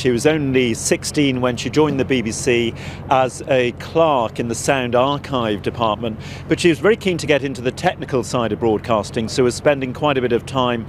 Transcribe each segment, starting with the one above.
She was only 16 when she joined the BBC as a clerk in the sound archive department, but she was very keen to get into the technical side of broadcasting, so was spending quite a bit of time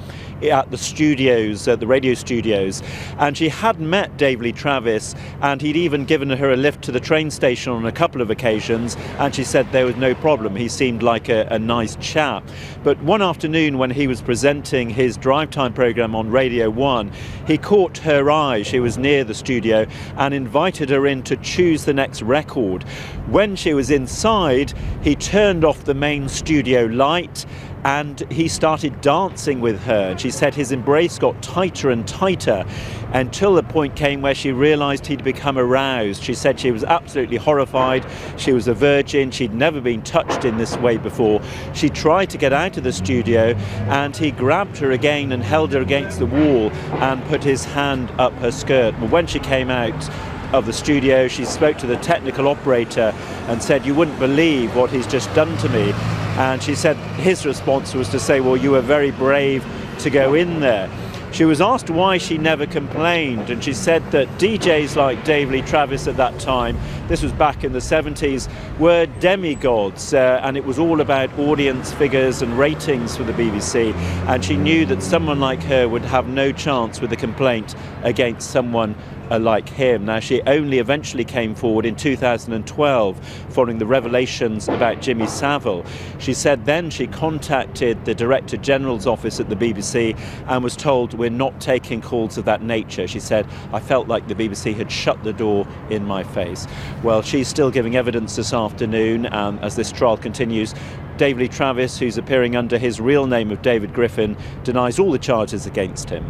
at the studios, at the radio studios. And she had met Dave Lee Travis, and he'd even given her a lift to the train station on a couple of occasions, and she said there was no problem. He seemed like a nice chap. But one afternoon when he was presenting his drive time programme on Radio 1, he caught her eye. She was near the studio and invited her in to choose the next record. When she was inside, he turned off the main studio light and he started dancing with her. And she said his embrace got tighter and tighter until the point came where she realised he'd become aroused. She said she was absolutely horrified. She was a virgin. She'd never been touched in this way before. She tried to get out of the studio and he grabbed her again and held her against the wall and put his hand up her skirt. But when she came out of the studio, she spoke to the technical operator and said, "You wouldn't believe what he's just done to me." And she said his response was to say, "Well, you were very brave to go in there." She was asked why she never complained, and she said that DJs like Dave Lee Travis at that time, this was back in the 70s, were demigods, and it was all about audience figures and ratings for the BBC, and she knew that someone like her would have no chance with a complaint against someone like him. Now, she only eventually came forward in 2012 following the revelations about Jimmy Savile. She said then she contacted the Director General's office at the BBC and was told, "We're not taking calls of that nature." She said, "I felt like the BBC had shut the door in my face." Well, she's still giving evidence this afternoon as this trial continues. Dave Lee Travis, who's appearing under his real name of David Griffin, denies all the charges against him.